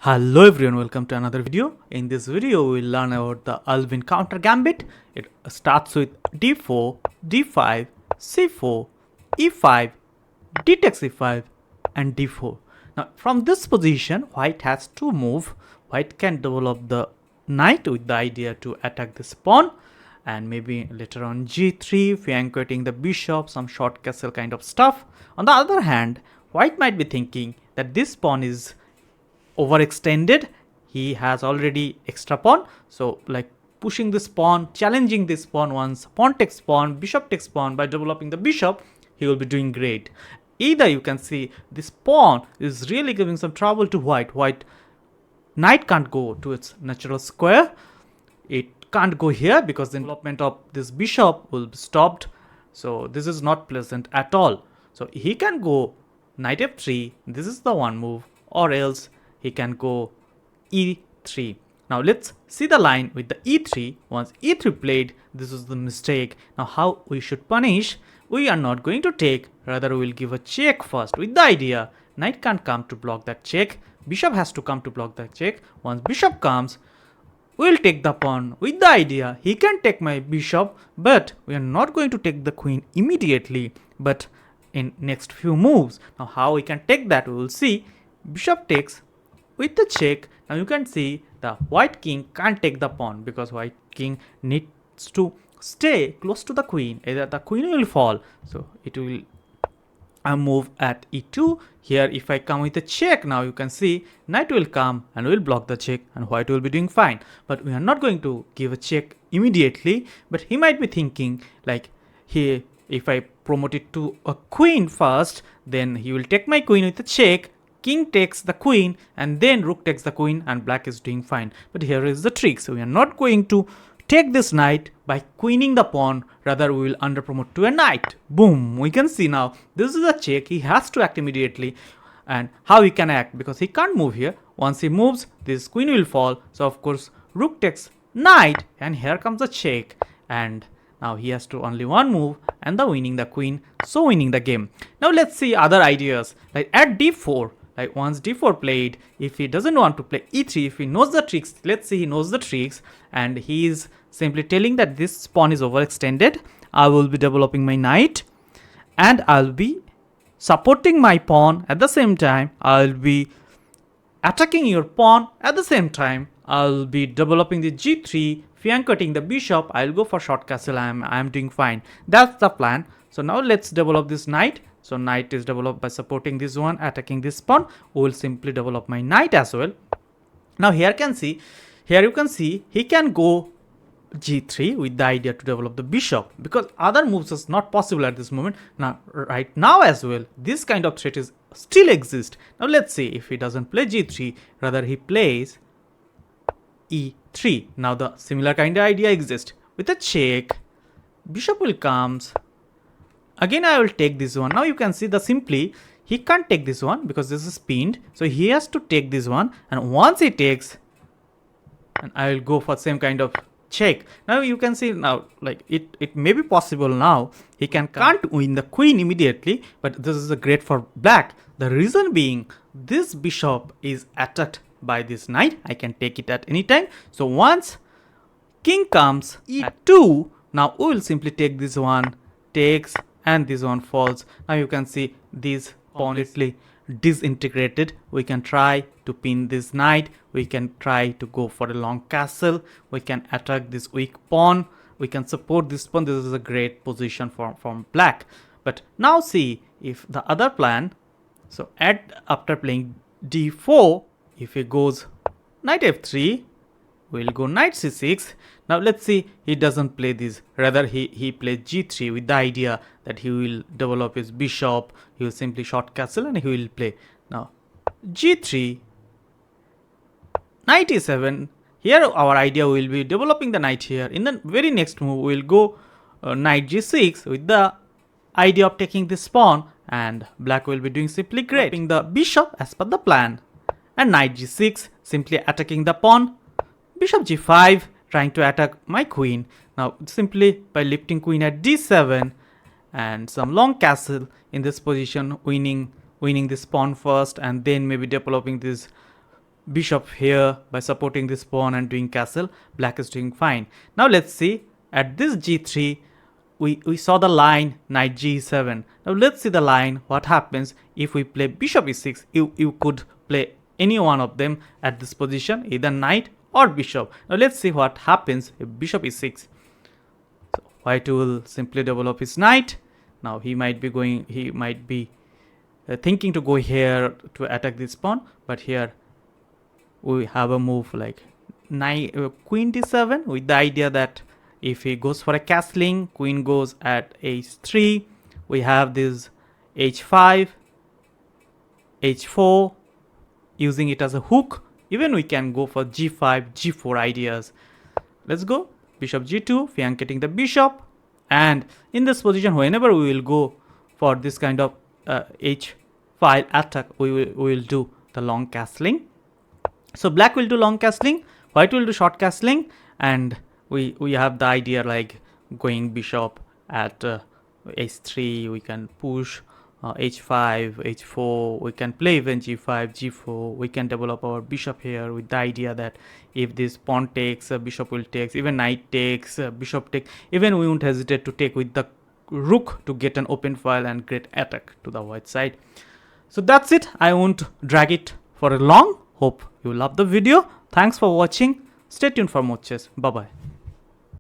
Hello everyone, welcome to another video. In this video, we will learn about the Albin Counter Gambit. It starts with d4, d5, c4, e5, d takes e5 and d4. Now from this position, white has to move. White can develop the knight with the idea to attack this pawn, and maybe later on g3, flanking the bishop, some short castle kind of stuff. On the other hand, white might be thinking that this pawn is overextended. He has already extra pawn, so like pushing this pawn, challenging this pawn, once pawn takes pawn, bishop takes pawn, by developing the bishop he will be doing great. Either you can see this pawn is really giving some trouble to white knight can't go to its natural square, it can't go here because the development of this bishop will be stopped, so this is not pleasant at all. So he can go knight f3, this is the one move, or else he can go e3. Now let's see the line with the e3. Once e3 played, this is the mistake. Now how we should punish? We are not going to take, rather we will give a check first with the idea knight can't come to block that check, bishop has to come to block that check. Once bishop comes, we will take the pawn with the idea he can take my bishop, but we are not going to take the queen immediately, but in next few moves. Now how we can take that, we will see. Bishop takes with the check. Now you can see the white king can't take the pawn because white king needs to stay close to the queen, either the queen will fall, so it will move at e2. Here if I come with a check, now you can see knight will come and will block the check and white will be doing fine. But we are not going to give a check immediately, but he might be thinking like, here if I promote it to a queen first, then he will take my queen with a check, king takes the queen, and then rook takes the queen, and black is doing fine. But here is the trick. So we are not going to take this knight by queening the pawn, rather we will under promote to a knight. Boom, we can see now this is a check. He has to act immediately. And how he can act, because he can't move here. Once he moves, this queen will fall, so of course rook takes knight, and here comes the check, and now he has to only one move and the winning the queen, so winning the game. Now let's see other ideas, like at d4. Like once d4 played, if he doesn't want to play e3, if he knows the tricks, let's say he knows the tricks and he is simply telling that this pawn is overextended, I will be developing my knight and I'll be supporting my pawn at the same time, I'll be attacking your pawn at the same time, I'll be developing the g3, flanking the bishop, I'll go for short castle, I'm doing fine. That's the plan. So now let's develop this knight. So knight is developed by supporting this one, attacking this pawn. We will simply develop my knight as well. Now here you can see he can go g3 with the idea to develop the bishop, because other moves is not possible at this moment. Now right now as well, this kind of threat is still exist. Now let's see if he doesn't play g3, rather he plays e3. Now the similar kind of idea exists. With a check, bishop will comes. Again I will take this one. Now you can see the simply he can't take this one because this is pinned, so he has to take this one, and once he takes, and I will go for same kind of check. Now you can see now like it may be possible now he can't win the queen immediately, but this is a great for black. The reason being this bishop is attacked by this knight, I can take it at any time. So once king comes e2, now we will simply take this one, takes, and this one falls. Now you can see this completely disintegrated. We can try to pin this knight, we can try to go for a long castle, we can attack this weak pawn, we can support this pawn. This is a great position from black. But now see if the other plan. So after playing d4, if he goes knight f3, we'll go knight c6. Now let's see he doesn't play this, rather he plays g3 with the idea that he will develop his bishop, he will simply short castle and he will play. Now g3, knight e7. Here our idea will be developing the knight here. In the very next move we'll go knight g6 with the idea of taking this pawn, and black will be doing simply great, developing the bishop as per the plan, and knight g6 simply attacking the pawn, bishop g5 trying to attack my queen. Now simply by lifting queen at d7 and some long castle in this position, winning this pawn first, and then maybe developing this bishop here by supporting this pawn and doing castle. Black is doing fine. Now let's see at this g3 we saw the line knight g7. Now let's see the line what happens if we play bishop e6. You could play any one of them at this position, either knight or bishop. Now let's see what happens if bishop e6. So white will simply develop his knight. Now he might be thinking to go here to attack this pawn, but here we have a move like queen d7 with the idea that if he goes for a castling, queen goes at h3. We have this h5, h4, using it as a hook. Even we can go for g5, g4 ideas. Let's go bishop g2, fianchetting the bishop. And in this position, whenever we will go for this kind of h5 attack, we will do the long castling. So black will do long castling, white will do short castling, and we have the idea like going bishop at h3. We can push h5, h4. We can play even g5, g4. We can develop our bishop here with the idea that if this pawn takes, bishop will take. Even knight takes, bishop takes. Even we won't hesitate to take with the rook to get an open file and great attack to the white side. So that's it. I won't drag it for a long. Hope you love the video. Thanks for watching. Stay tuned for more chess. Bye bye.